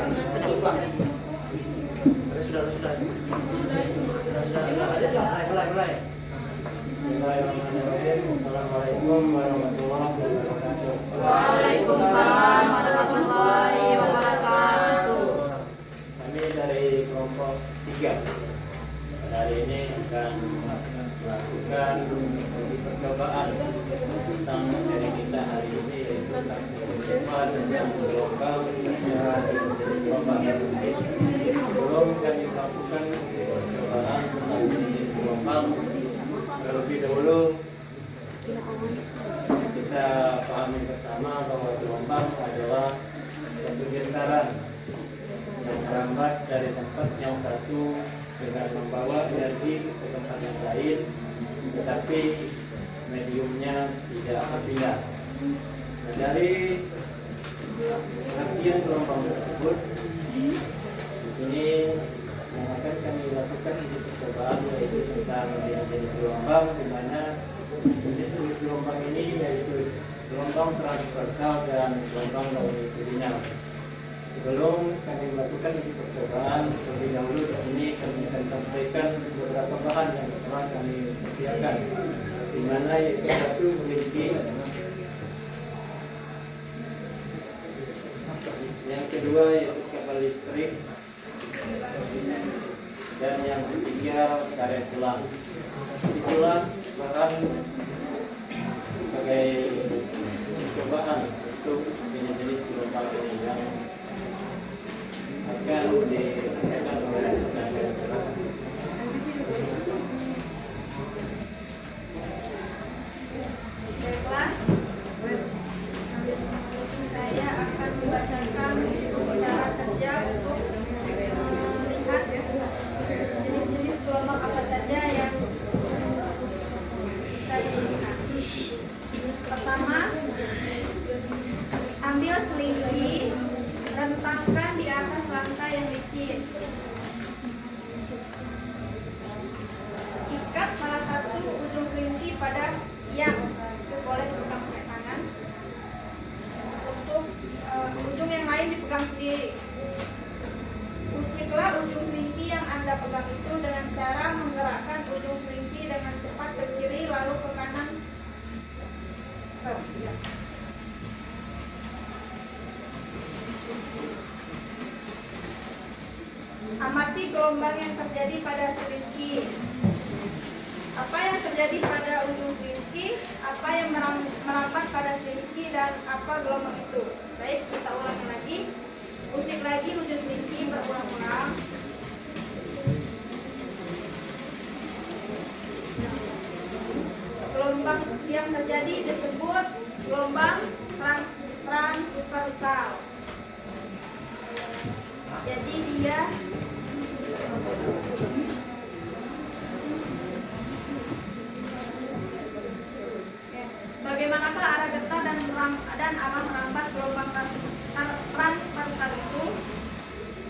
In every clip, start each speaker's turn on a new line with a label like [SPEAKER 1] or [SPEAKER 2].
[SPEAKER 1] Mulai. Assalamualaikum warahmatullahi wabarakatuh.
[SPEAKER 2] Waalaikumsalam warahmatullahi wabarakatuh.
[SPEAKER 1] Kami dari kelompok 3 pada hari ini akan melakukan percobaan tentang materi kita hari ini, yaitu tentang gelombang Sebelum kami melakukan percobaan tentang gelombang, terlebih dahulu kita pahami bersama bahwa gelombang adalah satu getaran yang merambat dari tempat yang satu dengan membawa energi ke tempat yang lain, tetapi mediumnya tidak berpindah. Nah, dari pengertian gelombang tersebut, di sini yang akan kami lakukan di percobaan yaitu tentang jenis gelombang, di mana jenis gelombang ini yaitu gelombang transversal dan gelombang longitudinal. Sebelum kami melakukan uji percobaan, terlebih dahulu di sini kami akan sampaikan beberapa bahan yang telah kami persiapkan, di mana yaitu satu memiliki, yang kedua yaitu kabel listrik, dan yang ketiga karet tulang. Itulah bahan sebagai percobaan untuk jenis gelombang ini yang akan dilakukan oleh
[SPEAKER 2] Saya akan membacakan cara kerja untuk melihat jenis-jenis gelombang apa saja yang bisa dilihat. Pertama, ambil selimut, rentangkan di atas lantai yang licin. Ikat salah satu ujung selimut pada yang boleh dipegang pakai tangan. Untuk ujung yang lain dipegang sendiri. Usiklah ujung selimut yang Anda pegang itu dengan cara menggerakkan ujung selimut dengan cepat ke kiri lalu ke kanan. Amati gelombang yang terjadi pada selimut. Apa yang terjadi pada ujung selimut, apa yang merambat pada selimut, dan apa gelombang itu. Baik, kita ulangi lagi. Usik lagi ujung selimut berulang-ulang. Gelombang yang terjadi disebut gelombang transversal. Jadi dia bagaimanakah arah getah dan arah merambat gelombang transversal itu?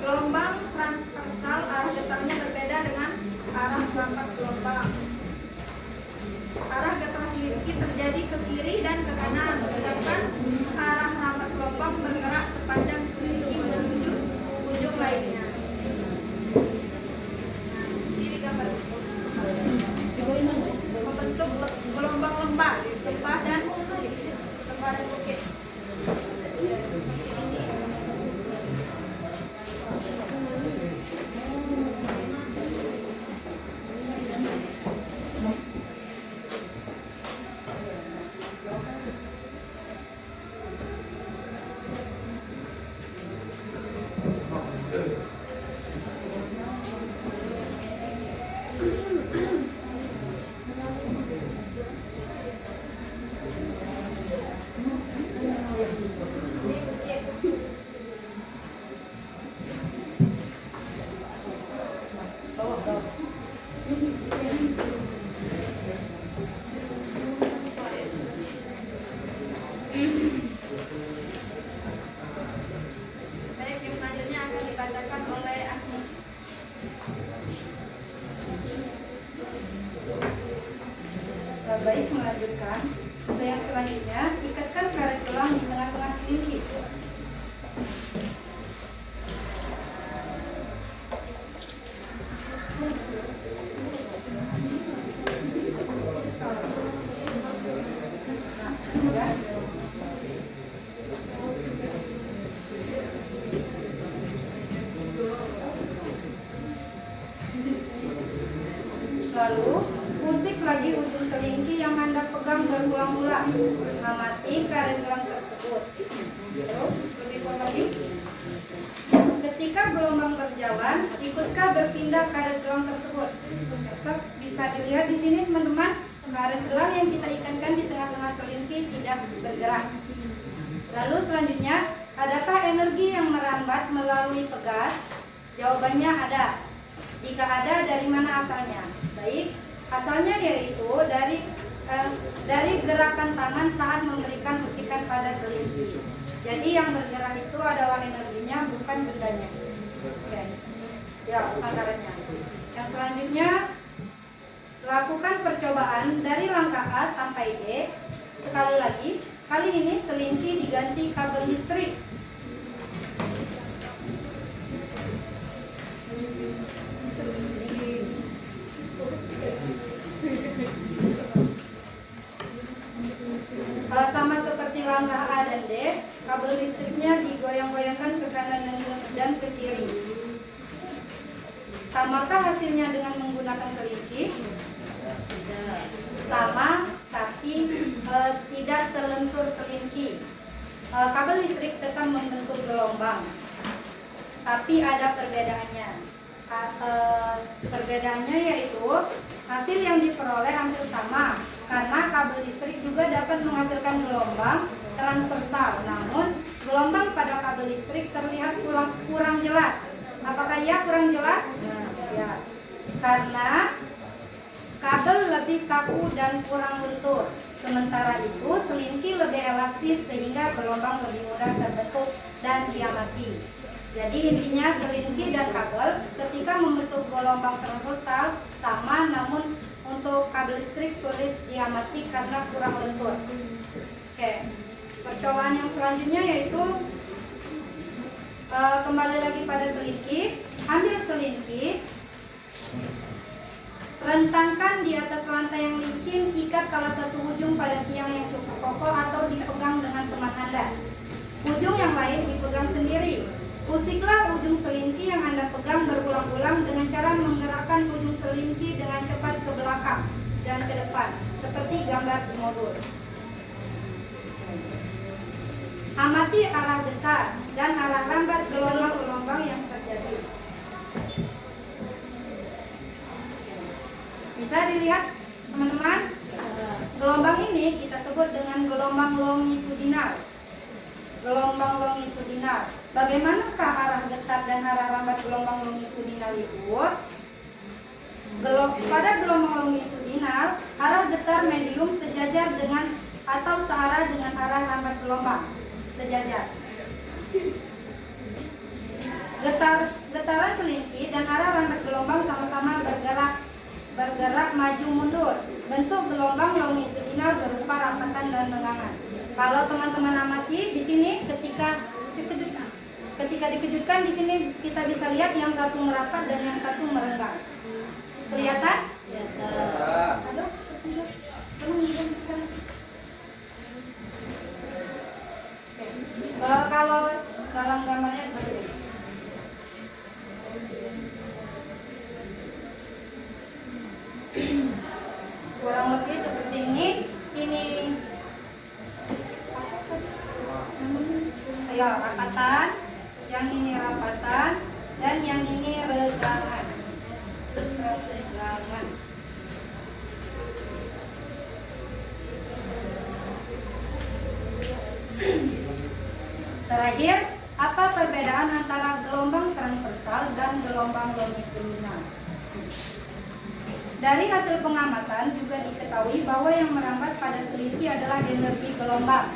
[SPEAKER 2] Gelombang transversal arah getahnya berbeda dengan arah merambat gelombang. Arah getah selimut terjadi ke kiri dan ke kanan, sedangkan arah merambat gelombang bergerak sepanjang selimut menuju ujung lainnya. Nah, seperti di gambar itu. Membentuk gelombang lembah dan bukit. Baik, yang selanjutnya akan dibacakan oleh Asmi.
[SPEAKER 3] Baik, melanjutkan. Untuk yang selanjutnya, ikatkan karet tulang di tengah-tengah selimut. Lalu, usik lagi ujung selingki yang Anda pegang berulang-ulang. Amati karet gelang tersebut. Terus, lebih pelan lagi. Ketika gelombang berjalan, ikutkah berpindah karet gelang tersebut? Stop. Bisa dilihat di sini teman-teman, karet gelang yang kita ikatkan di tengah-tengah selingki tidak bergerak. Lalu selanjutnya, adakah energi yang merambat melalui pegas? Jawabannya ada. Jika ada, dari mana asalnya? Baik, asalnya yaitu dari gerakan tangan saat memberikan usikan pada selingki. Jadi yang bergerak itu adalah energinya, bukan bendanya. Oke. Ya, karetnya. Yang selanjutnya, lakukan percobaan dari langkah A sampai D. Sekali lagi, kali ini selingki diganti kabel listrik. Sama seperti langkah A dan D, kabel listriknya digoyang-goyangkan ke kanan dan ke kiri. Samakah hasilnya dengan menggunakan selingki? Sama, tapi tidak selentur selingki. Kabel listrik tetap membentuk gelombang, tapi ada perbedaannya. Perbedaannya yaitu hasil yang diperoleh hampir sama, karena kabel listrik juga dapat menghasilkan gelombang transversal. Namun gelombang pada kabel listrik terlihat kurang jelas. Apakah ya kurang jelas? Ya, karena kabel lebih kaku dan kurang lentur. Sementara itu selingki lebih elastis sehingga gelombang lebih mudah terbentuk dan diamati. Jadi intinya selingki dan kabel ketika membentuk gelombang transversal sama, namun untuk kabel listrik sulit diamati karena kurang lentur. Oke, percobaan yang selanjutnya yaitu kembali lagi pada selingki. Ambil selingki, rentangkan di atas lantai yang licin, ikat salah satu ujung pada tiang yang cukup kokoh atau dipegang dengan teman Anda. Ujung yang lain dipegang sendiri. Usiklah ujung selingki yang Anda pegang berulang-ulang dengan cara menggerakkan ujung selingki dengan cepat ke belakang dan ke depan, seperti gambar di modul. Amati arah getar dan arah rambat gelombang-gelombang yang terjadi. Bisa dilihat teman-teman, gelombang ini kita sebut dengan gelombang longitudinal. Gelombang longitudinal. Bagaimanakah arah getar dan arah rambat gelombang longitudinal itu? Pada gelombang longitudinal, arah getar medium sejajar dengan atau searah dengan arah rambat gelombang sejajar. Getaran selingki dan arah rambat gelombang sama-sama bergerak maju mundur. Bentuk gelombang longitudinal berupa rapatan dan renggangan. Kalau teman-teman amati di sini ketika dikejutkan di sini kita bisa lihat yang satu merapat dan yang satu merenggang. Kelihatan? Kelihatan. Aduh, kalau dalam gambarnya seperti ini. Kurang lebih seperti ini. Ya, rapatan, yang ini rapatan, dan yang ini renggangan. Terakhir, apa perbedaan antara gelombang transversal dan gelombang longitudinal? Dari hasil pengamatan juga diketahui bahwa yang merambat pada selingki adalah energi gelombang,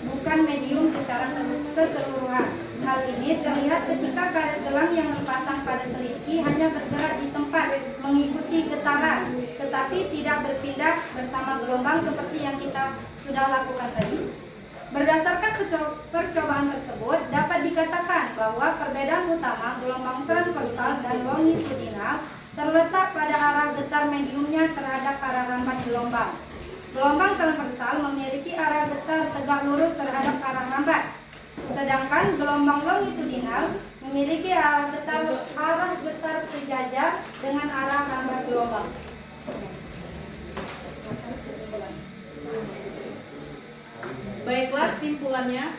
[SPEAKER 3] bukan medium secara keseluruhan. Hal ini terlihat ketika karet gelang yang dipasang pada selingki hanya bergerak di tempat mengikuti getaran, tetapi tidak berpindah bersama gelombang seperti yang kita sudah lakukan tadi. Berdasarkan percobaan tersebut, dapat dikatakan bahwa perbedaan utama gelombang transversal dan longitudinal terletak pada arah getar mediumnya terhadap arah rambat gelombang. Gelombang transversal memiliki arah getar tegak lurus terhadap arah rambat. Sedangkan gelombang longitudinal memiliki arah getar sejajar dengan arah lambat gelombang.
[SPEAKER 4] Baiklah, kesimpulannya,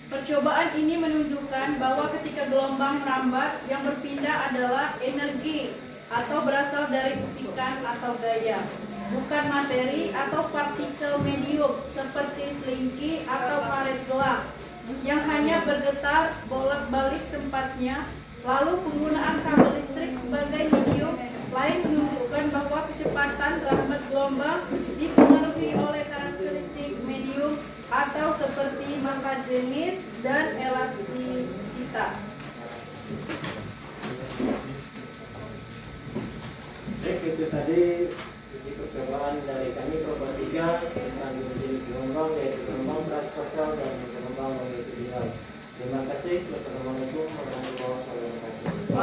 [SPEAKER 4] percobaan ini menunjukkan bahwa ketika gelombang merambat, yang berpindah adalah energi atau berasal dari bisikan atau gaya, bukan materi atau partikel medium seperti selingki atau karet gelap yang hanya bergetar bolak-balik tempatnya. Lalu penggunaan kabel listrik sebagai medium lain menunjukkan bahwa kecepatan rambat gelombang dipengaruhi oleh karakteristik medium atau seperti massa jenis dan elastisitas.
[SPEAKER 1] Baik, itu tadi percobaan dari kami Kelompok 3 tentang jenis gelombang, yaitu gelombang transversal dan gelombang longitudinal. Terima kasih. Wassalamualaikum warahmatullahi wabarakatuh.